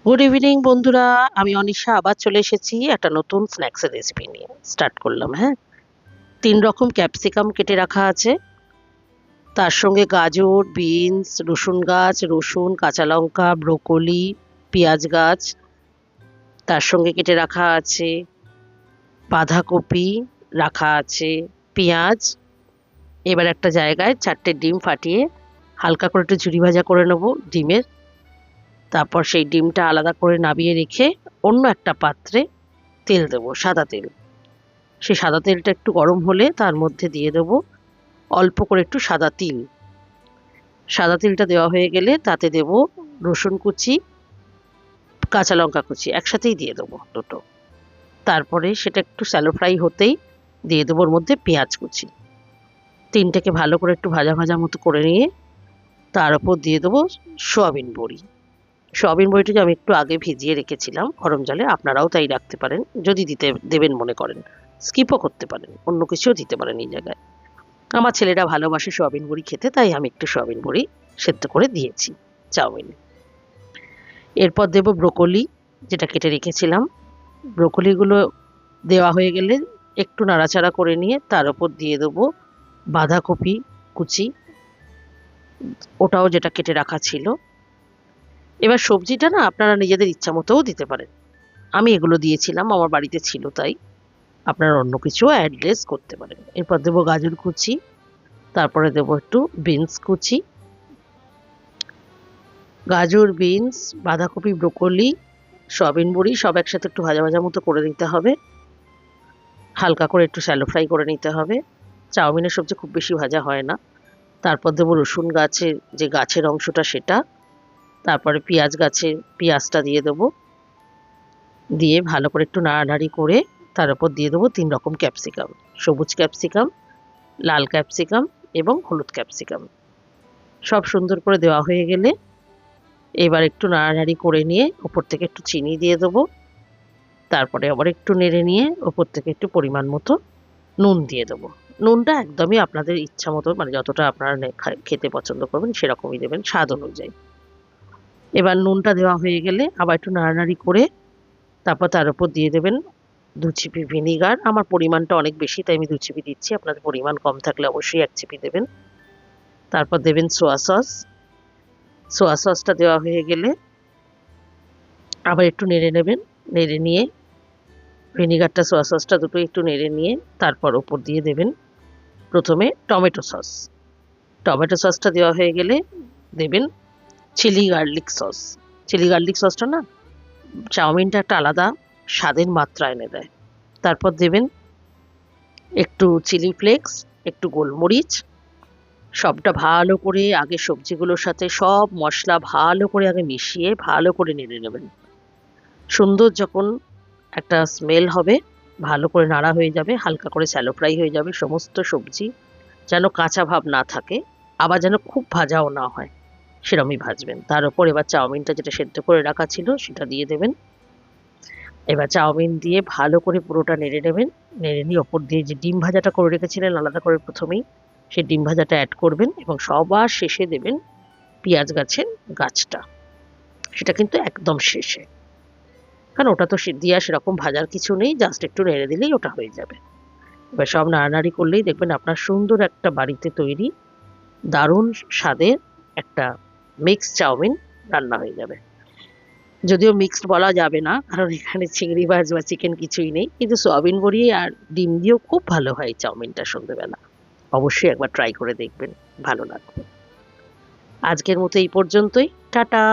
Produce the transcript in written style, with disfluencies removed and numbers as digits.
Good evening বন্ধুরা। আমি অনিশা আবার চলে এসেছি একটা নতুন স্ন্যাক্সের রেসিপি নিয়ে। স্টার্ট করলাম। হ্যাঁ, 3 রকম ক্যাপসিকাম কেটে রাখা আছে, তার সঙ্গে গাজর, বিনস, রসুন গাছ, রসুন, কাঁচা লঙ্কা, ব্রোকলি, পেঁয়াজ গাছ, তার সঙ্গে কেটে রাখা আছে বাঁধাকপি, রাখা আছে পেঁয়াজ। এবার একটা জায়গায় 4টে ডিম ফাটিয়ে হালকা করে একটু ঝুরি ভাজা করে নেবো ডিমের। তারপর সেই ডিমটা আলাদা করে নামিয়ে রেখে অন্য একটা পাত্রে তেল দেবো, সাদা তেল। সেই সাদা তেলটা একটু গরম হলে তার মধ্যে দিয়ে দেবো অল্প করে একটু সাদা তিল। সাদা তিলটা দেওয়া হয়ে গেলে তাতে দেবো রসুন কুচি, কাঁচা লঙ্কা কুচি, একসাথেই দিয়ে দেবো দুটো। তারপরে সেটা একটু স্যালো ফ্রাই হতেই দিয়ে দেবো ওর মধ্যে পেঁয়াজ কুচি। তিনটাকে ভালো করে একটু ভাজা ভাজা মতো করে নিয়ে তার উপর দিয়ে দেবো সয়াবিন বড়ি। সয়াবিন বড়িটাকে আমি একটু আগে ভিজিয়ে রেখেছিলাম গরম জলে, আপনারাও তাই রাখতে পারেন যদি দেবেন মনে করেন। স্কিপও করতে পারেন, অন্য কিছুও দিতে পারেন এই জায়গায়। আমার ছেলেরা ভালোবাসে সয়াবিন বড়ি খেতে, তাই আমি একটু সয়াবিন বড়ি সেদ্ধ করে দিয়েছি চাউমিনে। এরপর দেব ব্রোকলি, যেটা কেটে রেখেছিলাম। ব্রোকলিগুলো দেওয়া হয়ে গেলে একটু নাড়াচাড়া করে নিয়ে তার উপর দিয়ে দেবো বাঁধাকপি কুচি, ওটাও যেটা কেটে রাখা ছিল। এবার সবজিটা না আপনারা নিজেদের ইচ্ছা মতোও দিতে পারেন। আমি এগুলো দিয়েছিলাম, আমার বাড়িতে ছিল তাই। আপনারা অন্য কিছুও অ্যাড্রেস করতে পারেন। এরপর দেবো গাজর কুচি, তারপরে দেবো একটু বিনস কুচি। গাজর, বিনস, বাঁধাকপি, ব্রোকলি, সয়াবিন বড়ি সব একসাথে একটু ভাজা ভাজা মতো করে নিতে হবে। হালকা করে একটু শ্যালো ফ্রাই করে নিতে হবে। চাউমিনের সবজি খুব বেশি ভাজা হয় না। তারপর দেবো রসুন গাছের যে গাছের অংশটা সেটা। তারপরে পেঁয়াজ গাছের পেঁয়াজটা দিয়ে দেবো। দিয়ে ভালো করে একটু নাড়ানাড়ি করে তার উপর দিয়ে দেবো 3 রকম ক্যাপসিকাম। সবুজ ক্যাপসিকাম, লাল ক্যাপসিকাম এবং হলুদ ক্যাপসিকাম। সব সুন্দর করে দেওয়া হয়ে গেলে এবার একটু নাড়ানাড়ি করে নিয়ে ওপর থেকে একটু চিনি দিয়ে দেবো। তারপরে আবার একটু নেড়ে নিয়ে ওপর থেকে একটু পরিমাণ মতো নুন দিয়ে দেবো। নুনটা একদমই আপনাদের ইচ্ছা মতো, মানে যতটা আপনারা খেতে পছন্দ করবেন সেরকমই দেবেন স্বাদ অনুযায়ী। এবার নুনটা দেওয়া হয়ে গেলে আবার একটু নাড়ানাড়ি করে তারপর তার উপর দিয়ে দেবেন 2 চিপি ভিনিগার। আমার পরিমাণটা অনেক বেশি তাই আমি 2 চিপি দিচ্ছি, আপনাদের পরিমাণ কম থাকলে অবশ্যই 1 চিপি দেবেন। তারপর দেবেন সোয়া সস। সোয়া সসটা দেওয়া হয়ে গেলে আবার একটু নেড়ে নেবেন। নেড়ে নিয়ে ভিনিগারটা, সোয়া সসটা দুটো একটু নেড়ে নিয়ে তারপর ওপর দিয়ে দেবেন প্রথমে টমেটো সস। টমেটো সসটা দেওয়া হয়ে গেলে দেবেন chili garlic sauce. Chili garlic সসটা না চাউমিনটা একটা আলাদা স্বাদের মাত্রা এনে দেয়। তারপর দেবেন একটু চিলি ফ্লেক্স, একটু গোলমরিচ। সবটা ভালো করে আগে সবজিগুলোর সাথে সব মশলা ভালো করে আগে মিশিয়ে ভালো করে নেড়ে নেবেন। সুন্দর যখন একটা স্মেল হবে, ভালো করে নাড়া হয়ে যাবে, হালকা করে স্যালো ফ্রাই হয়ে যাবে সমস্ত সবজি, যেন কাঁচা ভাব না থাকে, আবার যেন খুব ভাজাও না হয়, সেরকমই ভাজবেন। তার উপর এবার চাউমিনটা যেটা সেদ্ধ করে রাখা ছিল সেটা দিয়ে দেবেন। এবার চাউমিন দিয়ে ভালো করে পুরোটা নেড়ে নেবেন। নেড়ে নিয়ে ওপর দিয়ে যে ডিম ভাজাটা করে রেখেছিলেন আলাদা করে প্রথমেই, সেই ডিম ভাজাটা অ্যাড করবেন এবং সবার শেষে দেবেন পেঁয়াজ গাছের গাছটা। সেটা কিন্তু একদম শেষে, কারণ ওটা তো দেওয়া সেরকম ভাজার কিছু নেই, জাস্ট একটু নেড়ে দিলেই ওটা হয়ে যাবে। এবার সব নাড়ানাড়ি করলেই দেখবেন আপনার সুন্দর একটা বাড়িতে তৈরি দারুণ স্বাদের একটা মিক্স চাউমিন রান্না হয়ে যাবে। যদিও মিক্সড বলা যাবে না, কারণ এখানে চিংড়ি মাছ বা চিকেন কিছুই নেই, কিন্তু সয়াবিন বড়ি আর ডিম দিয়েও খুব ভালো হয় চাউমিনটা সন্ধ্যেবেলা। অবশ্যই একবার ট্রাই করে দেখবেন, ভালো লাগবে। আজকের মতো এই পর্যন্তই। টাটা।